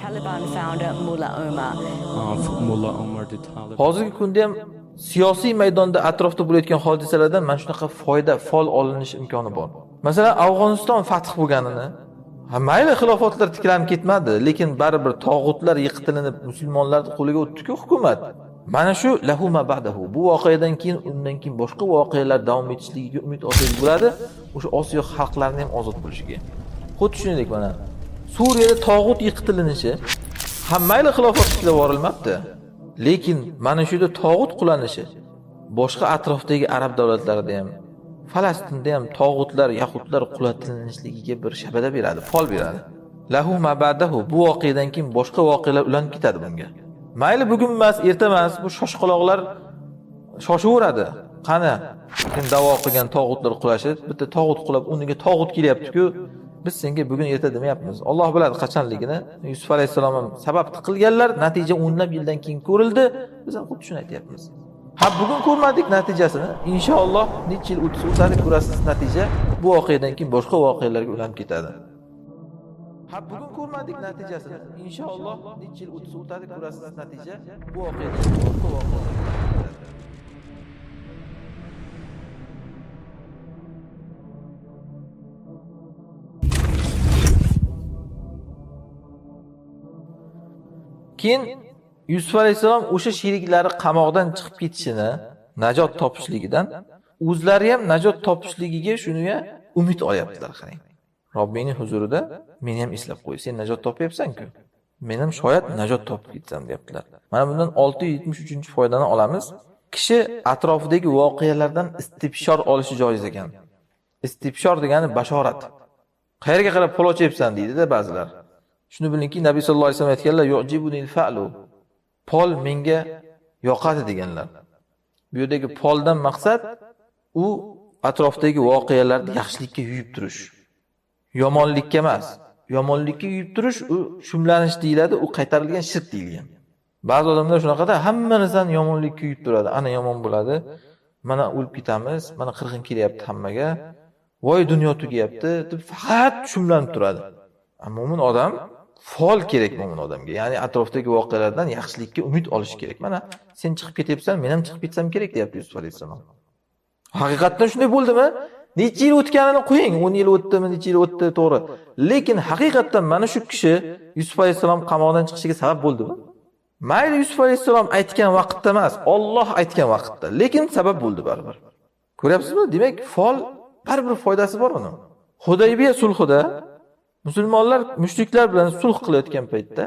Taliban founder Mullah Omar. Mullah Omar the Taliban. Hozirgi kunda ham siyosiy maydonda atrofda bo'layotgan hodisalardan mana shunaqa fol olinish imkoni bor. Masalan, Afg'oniston fath bo'lganini, mayli xilofatlar tiklanib ketmadi, lekin baribir tog'utlar yiqitilib musulmonlarning qo'liga o'tdi-ku hukumat. Mana shu lahu ma ba'dahu. Bu voqeadan keyin undan keyin boshqa voqealar davom etishligiga umid olsangiz bo'ladi, o'sha Osiyo xalqlarining ham ozod bo'lishiga. Xuddi shuningdek mana Suriyada tog'ut yiqitilinishi mayli xilofat tiklab yuborilmabdi. Lekin mana shu yerda tog'ut qulanishi boshqa atrofdagi arab davlatlarida ham, Falastinda ham tog'utlar, yahudlar qulatilishiga bir shabada beradi, fol beradi. Lahu ma ba'dahu. Bu voqeadan keyin boshqa voqealar ulanib ketadi bunga. Mayli bugun emas, erta emas, bu shoshqaloqlar shoshaveradi. Qani, kim da'vo qilgan tog'utlar qulashi, bitta tog'ut qulab, uniga tog'ut kelyapti-ku, biz senga bugun erta demayapmiz. Alloh biladi qachonligini. Yusuf alayhisalom ham sabab qilganlar, natija o'nlab yildan keyin ko'rildi. Biz ham xuddi shuni aytyapmiz. Bugun ko'rmadik natijasini. Inshaalloh necha yil o'tadi ko'rasiz natija. Bu voqeadan keyin boshqa voqealarga ulanib ketadi. Bugun ko'rmadik natijasini. Inshaalloh necha yil o'tadi ko'rasiz natija. Bu voqeadan keyin boshqa voqealarga ulanib ketadi. Keyin Yusuf alayhisalom o'sha sheriklari qamoqdan chiqib ketishini, najot topishligidan, o'zlari ham najot topishligiga shuniga umid olyaptilar, qarang. Robbingning huzurida meni ham eslab qo'y, sen najot topyapsan-ku. Men ham shoyat najot topib ketsam deyaptilar. Mana bundan 673-foydani olamiz. Kishi atrofidagi voqealardan istibshor olishi joiz ekan. Istibshor degani bashorat. Qayerga qarab pul ochyapsan deydi-da ba'zilar. Shuni bilingki, Nabiy sallallohu alayhi vasallam aytganlar, yu'jibunil fa'lu. Pol menga yoqadi deganlar. Bu yerdagi poldan maqsad u atrofdagi voqealarni yaxshilikka yuyib turish. Yomonlikka emas. Yomonlikka yuyib turish u shumlanish deyiladi, u qaytarilgan shirk deyilgan. Ba'zi odamlar shunaqada hamma narsani yomonlikka yuyib turadi. Ana yomon bo'ladi. Mana o'lib ketamiz, mana qirg'in kelyapti hammaga. Voy dunyo tugayapti deb faqat shumlanib turadi. Mo'min odam fol kerak mo'min odamga. Ya'ni atrofdagi voqealardan yaxshilikka umid olish kerak. Mana sen chiqib ketyapsan, men ham chiqib ketsam kerak deyapti Yusuf alayhisalom. Haqiqatan shunday bo'ldimi? Necha yil o'tganini qo'ying, 10 yil o'tdimi, necha yil o'tdi, to'g'ri. Lekin haqiqatan mana shu kishi Yusuf alayhisalom qamoqdan chiqishiga sabab bo'ldimi? Mayli Yusuf alayhisalom aytgan vaqtda emas, Alloh aytgan vaqtda, lekin sabab bo'ldi baribir. Ko'ryapsizmi? Demak, fol baribir foydasi bor uni. Hudaybiya sulhida musulmonlar mushriklar bilan sulh qilayotgan paytda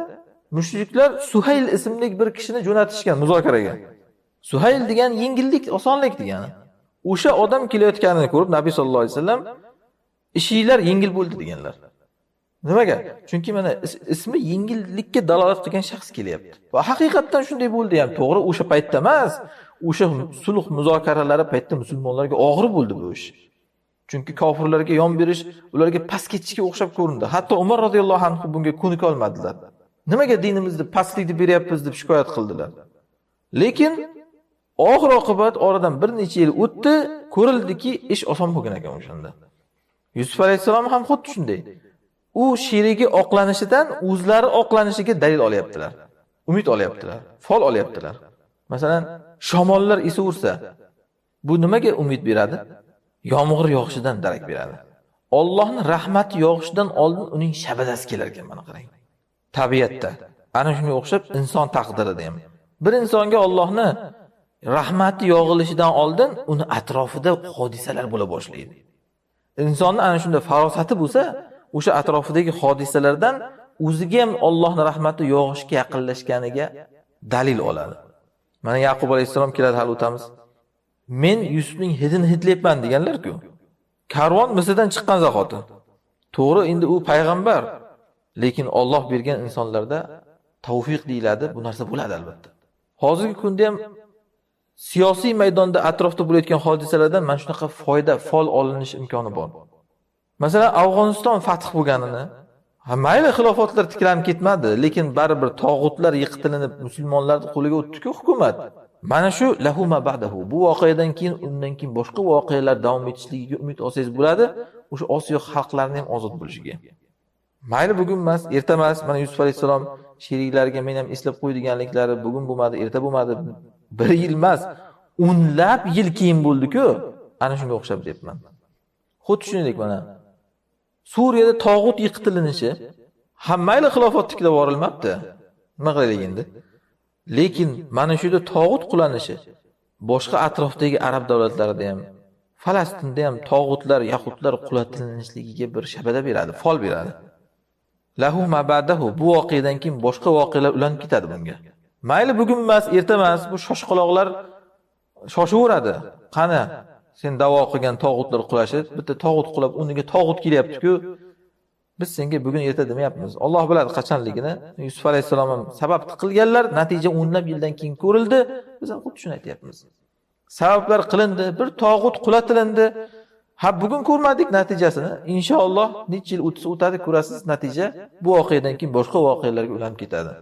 mushriklar Suhayl ismli bir kishini jo'natishgan muzokaraga. Suhayl degan yengillik, osonlik degani. O'sha odam kelayotganini ko'rib Nabiy sallallohu alayhi vasallam ishinglar yengil bo'ldi deganlar. Nimaga? Chunki mana ismi yengillikka dalolat qilgan shaxs kelyapti. Va haqiqatan shunday bo'ldi ham, to'g'ri o'sha paytda emas, o'sha sulh muzokaralari paytda musulmonlarga og'ir bo'ldi bu ish. Chunki kofirlarga yon berish ularga past ketishga o'xshab ko'rindi. Hatto Umar radhiyallohu anhu bunga ko'nika olmadilar. Nimaga dinimizni pastlikni beryapmiz deb shikoyat qildilar. Lekin oxir oqibat oradan bir necha yil o'tdi, ko'rildiki, ish oson bo'lgan ekan o'shanda. Yusuf alayhisalom ham xuddi shunday. U sherigi oqlanishidan o'zlari oqlanishiga dalil olyaptilar. Umid olyaptilar, fol olyaptilar. Masalan, shamollar esaversa, bu nimaga umid beradi? Yomg'ir yog'ishidan darak beradi. Allohning rahmati yog'ishidan oldin uning shabadasi kelar ekan, mana qarang. Tabiatda ana shunga o'xshab inson taqdirida ham. Bir insonga Allohning rahmati yog'ilishidan oldin uni atrofida hodisalar bo'la boshlaydi. Insonning ana shunda farosati bo'lsa, o'sha atrofidagi hodisalardan o'ziga ham Allohning rahmati yog'ishga yaqinlashganiga dalil oladi. Mana Yaqub alayhisalom keladi, hali o'tamiz. Men Yusufning hidini hidlayapman deganlar-ku. Karvon Misrdan chiqqan zahoti. To'g'ri, endi u payg'ambar, lekin Alloh bergan insonlarda tavfiq deyiladi, bu narsa bo'ladi albatta. Hozirgi kunda ham siyosiy maydonda atrofda bo'layotgan hodisalardan mana shunaqa fol olinish imkoni bor. Masalan, Afg'oniston fath bo'lganini, mayli xilofatlar tiklanib ketmadi, lekin baribir tog'utlar yiqitilib musulmonlarning qo'liga o'tdi-ku hukumat. Mana shu lahu ma ba'dahu. Bu voqeadan keyin undan keyin boshqa voqealar davom etishligiga umid olsangiz bo'ladi, o'sha Osiyo xalqlarining ham ozod bo'lishiga. Mayli bugun emas, erta emas, mana Yusuf alayhisalom sheriklariga men ham eslab qo'ydiganliklari bugun bo'lmadi, erta bo'lmadi, 1 yil emas, o'nlab yil keyin bo'ldi-ku. Ana shunga o'xshab deyapman. Xuddi shuningdek mana Suriyada tog'ut yiqitilinishi hammayli xilofat tiklab yuborilmabdi. Nima qilaylik endi? Lekin mana shu yerda tog'ut qulanishi boshqa atrofdagi arab davlatlarida ham, Falastinda ham tog'utlar, yahudlar qulatlanishligiga bir shabada beradi, fol beradi. Lahu mabadahu, bu voqeadan keyin boshqa voqealar ulanib ketadi bunga. Mayli bugun emas, erta emas, bu shoshqaloqlar shoshaveradi. Qani sen da'vo qilgan tog'utlar qulashi, bitta tog'ut qulab, uniga tog'ut kelyapti-ku. Biz senga bugun erta demayapmiz. Alloh biladi qachonligini. Yusuf alayhisalom ham sabab qilganlar, natija o'nlab yildan keyin ko'rildi. Biz ham xuddi shuni aytyapmiz. Sabablar qilindi, bir tog'ut qulatilindi. Ha bugun ko'rmadik natijasini. Inshaalloh necha yil o'tadi ko'rasiz natija. Bu voqeadan keyin boshqa voqealarga ulanib ketadi.